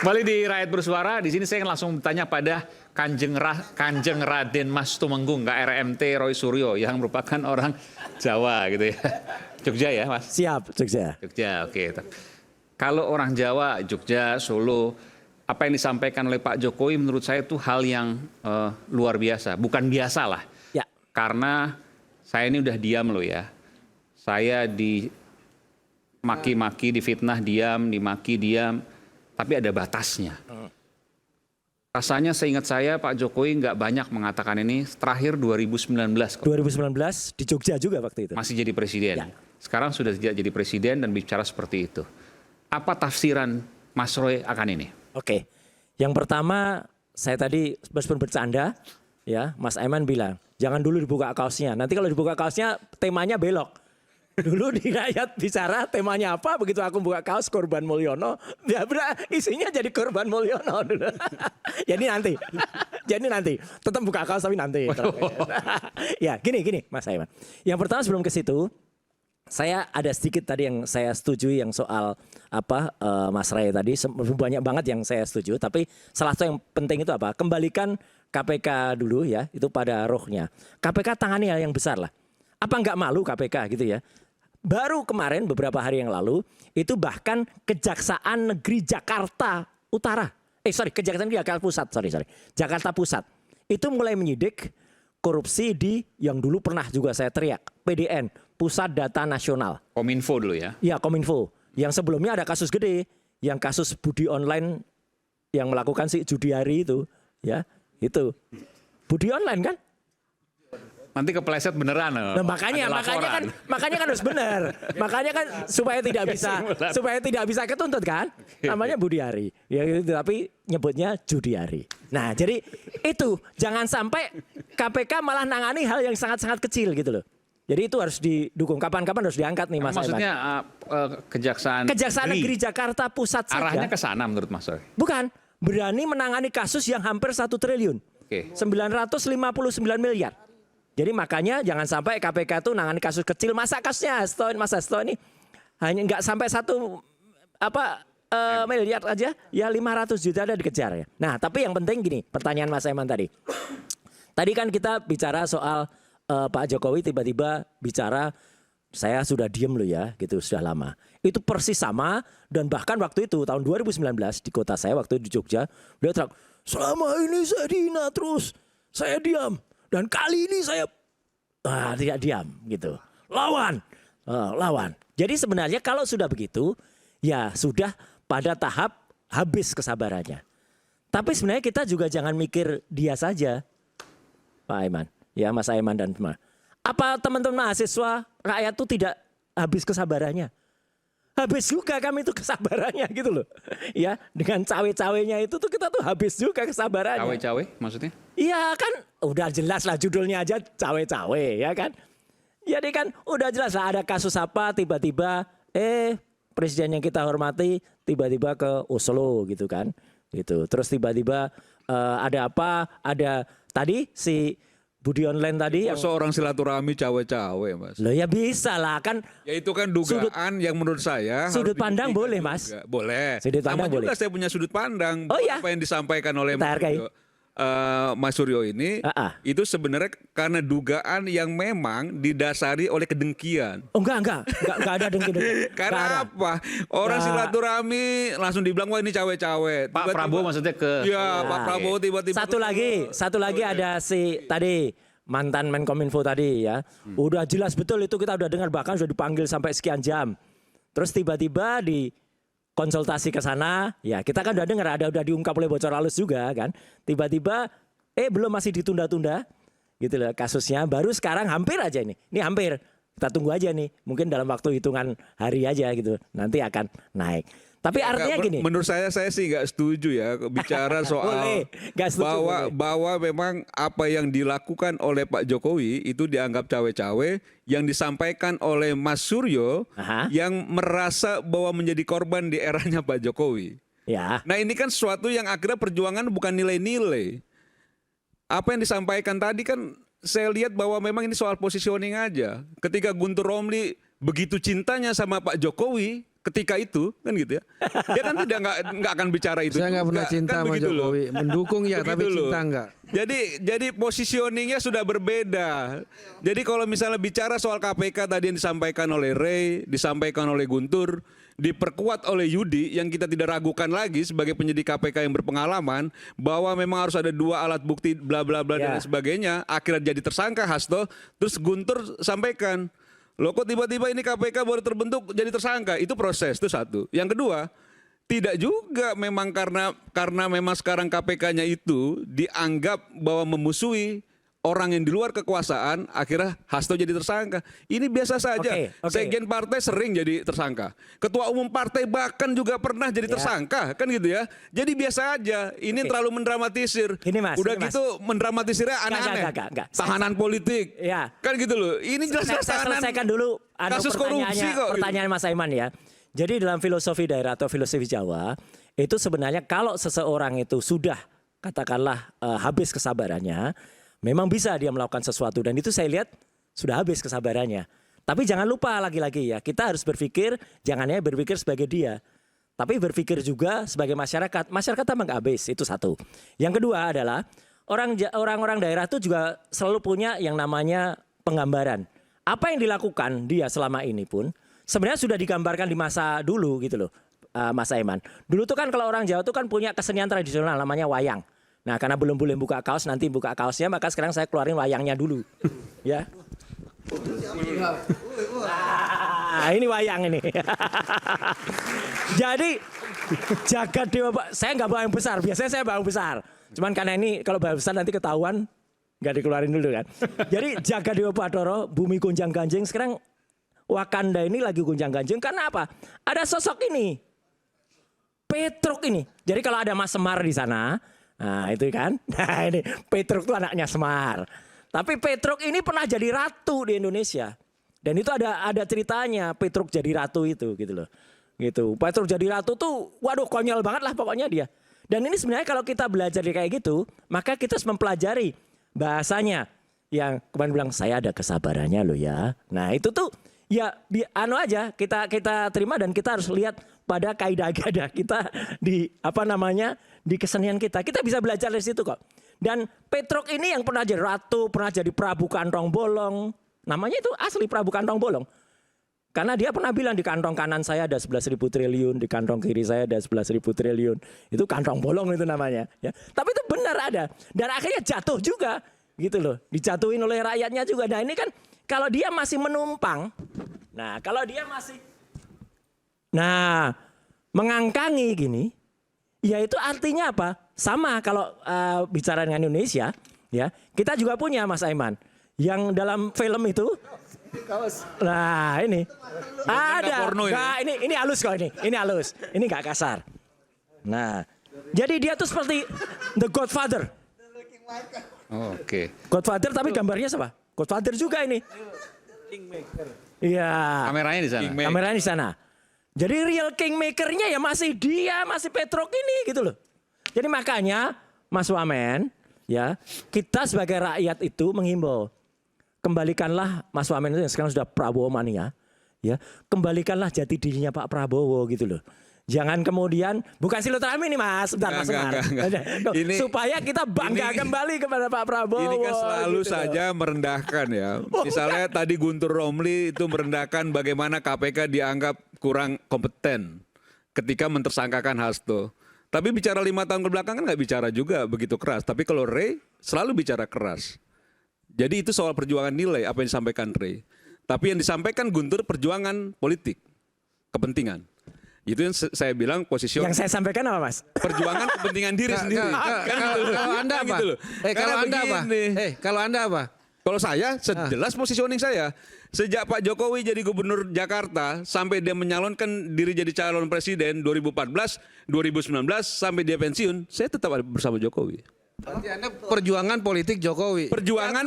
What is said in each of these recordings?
Kembali di Rakyat Bersuara, di sini saya langsung bertanya pada Kanjeng Raden Mas Tumenggung, KRMT Roy Suryo, yang merupakan orang Jawa gitu ya. Jogja ya Mas? Siap, Jogja. Jogja, oke. Kalau orang Jawa, Jogja, Solo, apa yang disampaikan oleh Pak Jokowi menurut saya itu hal yang luar biasa. Bukan biasa lah. Ya. Karena saya ini udah diam loh ya. Saya dimaki-maki, difitnah diam, dimaki diam. Tapi ada batasnya. Rasanya seingat saya Pak Jokowi nggak banyak mengatakan ini. Terakhir 2019. 2019 di Jogja juga waktu itu. Masih jadi presiden. Ya. Sekarang sudah tidak jadi presiden dan bicara seperti itu. Apa tafsiran Mas Roy akan ini? Oke. Yang pertama, saya tadi meskipun bercanda, ya, Mas Aiman bilang, jangan dulu dibuka kaosnya. Nanti kalau dibuka kaosnya temanya belok. Dulu di Rakyat Bicara temanya apa, begitu aku buka kaos Korban Mulyono, ya isinya jadi Korban Mulyono dulu. Jadi nanti tetap buka kaos tapi nanti. Ya gini Mas Aiman. Yang pertama sebelum ke situ, saya ada sedikit tadi yang saya setuju yang soal apa Mas Ray tadi, banyak banget yang saya setuju, tapi salah satu yang penting itu apa? Kembalikan KPK dulu ya, itu pada rohnya. KPK tangani hal yang besar lah. Apa nggak malu KPK gitu ya? Baru kemarin beberapa hari yang lalu itu bahkan Kejaksaan Negeri Jakarta Utara, Kejaksaan Negeri Jakarta Pusat, Jakarta Pusat itu mulai menyidik korupsi di yang dulu pernah juga saya teriak, PDN, Pusat Data Nasional. Kominfo dulu ya? Iya, Kominfo. Yang sebelumnya ada kasus gede, yang kasus Budi Online yang melakukan si Judiari itu, ya itu Budi Online kan? Nanti kepleset beneran. Nah, makanya kan harus benar. Makanya kan supaya tidak bisa ketuntut kan. Namanya Budiari. Ya itu, tapi nyebutnya Judiari. Nah, jadi itu jangan sampai KPK malah nangani hal yang sangat-sangat kecil gitu loh. Jadi itu harus didukung. Kapan-kapan harus diangkat nih Mas Aiman. Maksudnya Kejaksaan Negeri Jakarta Pusat saja. Arahnya ke sana menurut Mas Roy? Bukan. Berani menangani kasus yang hampir 1 triliun. Oke. 959 miliar. Jadi makanya jangan sampai KPK tuh nangani kasus kecil. Masa kasusnya Mas Hasto ini hanya nggak sampai 1 miliar aja, ya 500 juta ada dikejar ya. Nah tapi yang penting gini, pertanyaan Mas Aiman tadi. Tadi kan kita bicara soal Pak Jokowi tiba-tiba bicara saya sudah diem loh ya, gitu sudah lama. Itu persis sama dan bahkan waktu itu tahun 2019 di kota saya waktu di Jogja, beliau teriak, selama ini saya dihina terus, saya diam. Dan kali ini saya tidak diam gitu. Lawan. Jadi sebenarnya kalau sudah begitu, ya sudah pada tahap habis kesabarannya. Tapi sebenarnya kita juga jangan mikir dia saja, Pak Aiman. Ya Mas Aiman dan teman. Apa teman-teman mahasiswa rakyat itu tidak habis kesabarannya? Habis juga kami itu kesabarannya gitu loh. Ya, dengan cawe-cawenya itu tuh kita tuh habis juga kesabarannya. Cawe-cawe maksudnya? Iya kan, udah jelas lah judulnya aja cawe-cawe ya kan. Jadi kan udah jelas lah ada kasus apa tiba-tiba presiden yang kita hormati tiba-tiba ke Oslo gitu kan. Gitu. Terus tiba-tiba ada apa? Ada tadi si Budi Online tadi yang seorang silaturahmi cawe-cawe Mas. Loh ya bisa lah kan. Ya itu kan dugaan yang menurut saya sudut pandang boleh Mas. Juga. Boleh. Sudut pandang Sama boleh. juga saya punya sudut pandang. Oh, iya? Apa yang disampaikan oleh Mas Suryo ini itu sebenarnya karena dugaan yang memang didasari oleh kedengkian. Oh enggak ada dengki. Karena apa? Orang silaturahmi langsung dibilang wah ini cawe-cawe. Pak Prabowo maksudnya ke... Iya, Pak Prabowo tiba-tiba. Satu lagi ada si tadi mantan Menkominfo tadi ya. Udah jelas betul itu kita udah dengar bahkan sudah dipanggil sampai sekian jam. Terus tiba-tiba di konsultasi ke sana, ya kita kan udah dengar udah diungkap oleh bocor halus juga kan. Tiba-tiba belum masih ditunda-tunda gitu loh kasusnya. Baru sekarang hampir aja ini. Ini hampir. Kita tunggu aja nih. Mungkin dalam waktu hitungan hari aja gitu. Nanti akan naik. Tapi ya, artinya gini. Menurut saya sih nggak setuju ya bicara soal bahwa memang apa yang dilakukan oleh Pak Jokowi itu dianggap cawe-cawe, yang disampaikan oleh Mas Suryo yang merasa bahwa menjadi korban di eranya Pak Jokowi. Ya. Nah ini kan sesuatu yang akhirnya perjuangan bukan nilai-nilai. Apa yang disampaikan tadi kan saya lihat bahwa memang ini soal positioning aja. Ketika Guntur Romli begitu cintanya sama Pak Jokowi, ketika itu kan gitu ya. Dia kan nggak akan bicara itu. Saya nggak pernah cinta kan sama begitu loh. Jokowi. Mendukung ya, tapi Begitu loh. cinta nggak. Jadi positioningnya sudah berbeda. Jadi kalau misalnya bicara soal KPK tadi yang disampaikan oleh Ray, disampaikan oleh Guntur, diperkuat oleh Yudi yang kita tidak ragukan lagi sebagai penyidik KPK yang berpengalaman bahwa memang harus ada 2 alat bukti bla bla bla dan sebagainya. Akhirnya jadi tersangka Hasto, terus Guntur sampaikan, loh kok tiba-tiba ini KPK baru terbentuk jadi tersangka. Itu proses, itu satu. Yang kedua, tidak juga memang karena memang sekarang KPK-nya itu dianggap bahwa memusuhi orang yang di luar kekuasaan, akhirnya Hasto jadi tersangka. Ini biasa saja. Oke. Sekjen partai sering jadi tersangka. Ketua umum partai bahkan juga pernah jadi tersangka, kan gitu ya. Jadi biasa aja. Ini terlalu mendramatisir. Ini, Mas, Udah ini, Mas. gitu mendramatisirnya aneh-aneh. Enggak. Tahanan politik. Ya. Kan gitu loh. Ini jelas-jelas Saya tahanan. selesaikan dulu kasus korupsi kok. pertanyaan Mas Aiman ya. Jadi dalam filosofi daerah atau filosofi Jawa, itu sebenarnya kalau seseorang itu sudah katakanlah habis kesabarannya, memang bisa dia melakukan sesuatu, dan itu saya lihat sudah habis kesabarannya. Tapi jangan lupa lagi-lagi ya, kita harus berpikir, jangan hanya berpikir sebagai dia, tapi berpikir juga sebagai masyarakat. Masyarakat memang nggak habis, itu satu. Yang kedua adalah orang-orang daerah itu juga selalu punya yang namanya penggambaran. Apa yang dilakukan dia selama ini pun sebenarnya sudah digambarkan di masa dulu gitu loh, Mas Aiman. Dulu tuh kan kalau orang Jawa tuh kan punya kesenian tradisional namanya wayang. Nah, karena belum boleh buka kaos, nanti buka kaosnya, maka sekarang saya keluarin wayangnya dulu. Ya. Nah, ini wayang ini. Jadi jagat dewa, saya nggak bawa yang besar, biasanya saya bawa yang besar. Cuman karena ini kalau bawa besar nanti ketahuan, nggak dikeluarin dulu kan. Jadi jagat dewa Batara, bumi gonjang ganjing, sekarang Wakanda ini lagi gonjang ganjing karena apa? Ada sosok ini, Petruk ini. Jadi kalau ada Mas Semar di sana, nah itu kan, nah ini Petruk itu anaknya Semar. Tapi Petruk ini pernah jadi ratu di Indonesia, dan itu ada ceritanya Petruk jadi ratu itu, gitu loh. Gitu. Petruk jadi ratu tuh, waduh konyol banget lah pokoknya dia. Dan ini sebenarnya kalau kita belajar kayak gitu, maka kita harus mempelajari bahasanya. Yang kemarin bilang saya ada kesabarannya loh ya. Nah itu tuh ya anu aja kita terima, dan kita harus lihat pada kaidah-kaidah kita di di kesenian kita. Kita bisa belajar dari situ kok. Dan Petruk ini yang pernah jadi ratu, pernah jadi Prabu Kantong Bolong. Namanya itu asli Prabu Kantong Bolong. Karena dia pernah bilang di kantong kanan saya ada 11.000 triliun, di kantong kiri saya ada 11.000 triliun. Itu kantong bolong itu namanya. Ya. Tapi itu benar ada. Dan akhirnya jatuh juga, gitu loh. Dijatuhin oleh rakyatnya juga. Nah ini kan kalau dia masih menumpang, kalau dia masih, mengangkangi gini, ya itu artinya apa? Sama kalau bicara dengan Indonesia, ya kita juga punya Mas Aiman, yang dalam film itu. Nah ini ada, ini halus kok ini halus, ini nggak kasar. Nah, jadi dia tuh seperti The Godfather. Oke. Godfather tapi gambarnya siapa? Godfather juga ini. Iya. Kameranya di sana. Kameranya di sana. Jadi real kingmakernya ya masih dia, masih Petruk ini gitu loh. Jadi makanya Mas Wamen, ya kita sebagai rakyat itu menghimbau, kembalikanlah Mas Wamen itu yang sekarang sudah Prabowo mania, ya kembalikanlah jati dirinya Pak Prabowo gitu loh. Jangan kemudian, bukan silaturahmi nih Mas, bentar Mas Semar. Supaya kita bangga kembali kepada Pak Prabowo. Ini kan selalu gitu saja merendahkan ya. Misalnya tadi Guntur Romli itu merendahkan bagaimana KPK dianggap kurang kompeten ketika mentersangkakan Hasto. Tapi bicara 5 tahun kebelakang kan nggak bicara juga begitu keras. Tapi kalau Ray selalu bicara keras. Jadi itu soal perjuangan nilai apa yang disampaikan Ray. Tapi yang disampaikan Guntur perjuangan politik, kepentingan. Itu yang saya bilang posisi. Yang saya sampaikan apa Mas? Perjuangan kepentingan diri sendiri. Kalau Anda apa? Kalau Anda apa? Kalau saya, jelas positioning saya. Sejak Pak Jokowi jadi gubernur Jakarta, sampai dia menyalonkan diri jadi calon presiden 2014, 2019, sampai dia pensiun, saya tetap ada bersama Jokowi. Berarti Anda perjuangan politik Jokowi. Perjuangan,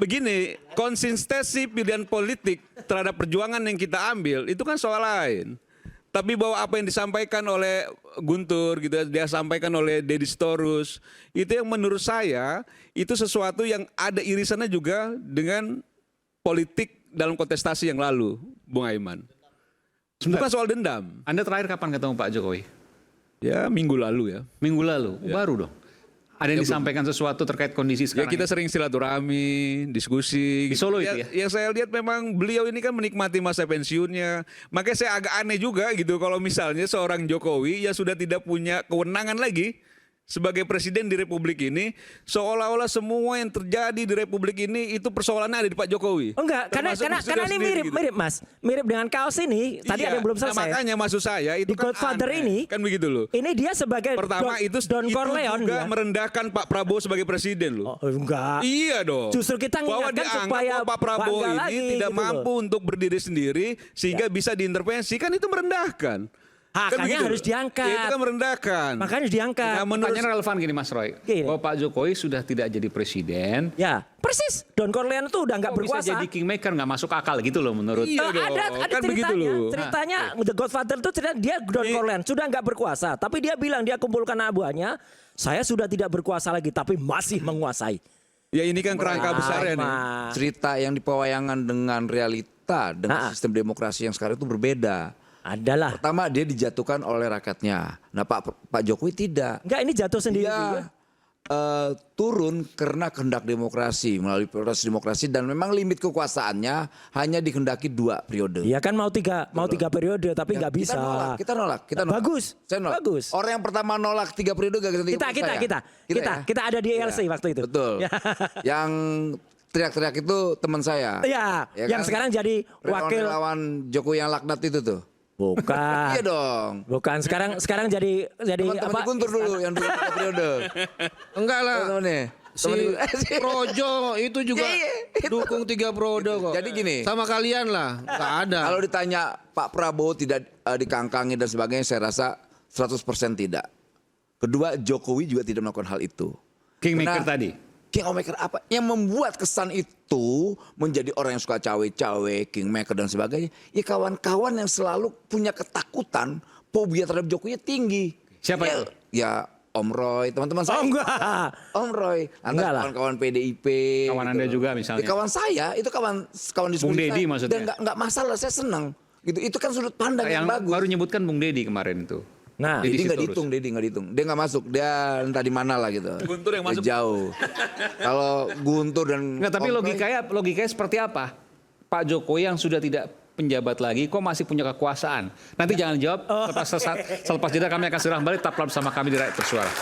begini, konsistensi pilihan politik terhadap perjuangan yang kita ambil, itu kan soal lain. Tapi bahwa apa yang disampaikan oleh Guntur, gitu, dia sampaikan oleh Deddy Sitorus, itu yang menurut saya itu sesuatu yang ada irisannya juga dengan politik dalam kontestasi yang lalu, Bung Aiman. Bukan soal dendam. Anda terakhir kapan ketemu Pak Jokowi? Ya minggu lalu ya. Minggu lalu, baru dong. Ada yang disampaikan sesuatu terkait kondisi Ya sekarang? kita sering silaturahmi, diskusi. Di Solo itu ya? Yang saya lihat memang beliau ini kan menikmati masa pensiunnya. Makanya saya agak aneh juga gitu kalau misalnya seorang Jokowi ya sudah tidak punya kewenangan lagi sebagai presiden di Republik ini, seolah-olah semua yang terjadi di Republik ini itu persoalannya ada di Pak Jokowi. Oh enggak, karena ini mirip Mas. Mirip dengan kaos ini. Tadi ada yang belum selesai. Makanya maksud saya itu Di kan Godfather aneh. ini, Kan begitu loh. Ini dia sebagai Pertama itu Don Corleone juga dia. merendahkan Pak Prabowo sebagai presiden loh. Oh, enggak. Iya dong. Justru kita bahwa mengingatkan dianggap supaya bahwa Pak Prabowo bangga ini lagi, tidak gitu mampu untuk berdiri sendiri sehingga bisa diintervensi, kan itu merendahkan. Haknya begitu harus loh. diangkat. Itu kan merendahkan. Makanya diangkat. Nah, menurut Pertanyaan relevan gini Mas Roy, Gini. bahwa Pak Jokowi sudah tidak jadi presiden, Ya, persis. Don Corleone tuh udah nggak kok bisa berkuasa. jadi kingmaker, nggak masuk akal gitu loh menurut. Iya dong, Ada kan begitu ceritanya. loh. Ceritanya The Godfather tuh cerita dia Don Corleone sudah nggak berkuasa, tapi dia bilang dia kumpulkan anak buahnya, saya sudah tidak berkuasa lagi, tapi masih menguasai. Ya ini kan kerangka besarnya nih. Mas. Cerita yang dipewayangan dengan realita dengan sistem demokrasi yang sekarang itu berbeda. Adalah. Pertama dia dijatuhkan oleh rakyatnya. Nah Pak Jokowi tidak. Enggak, ini jatuh sendiri juga. Dia turun karena kehendak demokrasi melalui proses demokrasi dan memang limit kekuasaannya hanya dikehendaki 2 periode. Iya kan mau tiga periode tapi nggak bisa. Kita nolak. Bagus. Saya nolak. Bagus. Orang yang pertama nolak 3 periode gak ganti Kita ada di ELC waktu itu. Betul. Ya. Yang teriak-teriak itu teman saya. Iya, Ya yang kan? sekarang jadi wakil. Relawan Jokowi yang laknat itu tuh. Bukan. Iya dong. Bukan. Sekarang jadi Teman-teman Guntur dulu yang dulu 3 periode. Enggak lah. Teman-temannya. Si Projo itu juga Iya. dukung 3 periode kok. Jadi gini. Sama kalian lah, nggak ada. Kalau ditanya Pak Prabowo tidak dikangkangi dan sebagainya, saya rasa 100% tidak. Kedua, Jokowi juga tidak melakukan hal itu. Kingmaker Karena- tadi. Kingmaker apa? Yang membuat kesan itu menjadi orang yang suka cawe-cawe, kingmaker dan sebagainya. Ya kawan-kawan yang selalu punya ketakutan, fobia terhadap Jokowi tinggi. Siapa ya, itu? Ya Om Roy, teman-teman saya. Oh enggak. Om Roy, Enggak lah. kawan-kawan PDIP. Kawan Anda juga misalnya. Ya, kawan saya, itu kawan diskusi Bung Deddy saya. maksudnya? Dan nggak masalah, saya senang. Gitu. Itu kan sudut pandang yang, Yang bagus. baru nyebutkan Bung Deddy kemarin itu. Nah, Deddy Deddy nggak Sitorus. dihitung, Deddy nggak dihitung. Dia nggak masuk, dia entah di mana lah gitu. Guntur yang Dia masuk. jauh. Kalau Guntur dan Enggak, tapi Om Roy, logikanya seperti apa? Pak Jokowi yang sudah tidak penjabat lagi, kok masih punya kekuasaan? Nanti jangan jawab, selepas jeda kami akan segera kembali, tetaplah bersama kami di Rakyat Bersuara.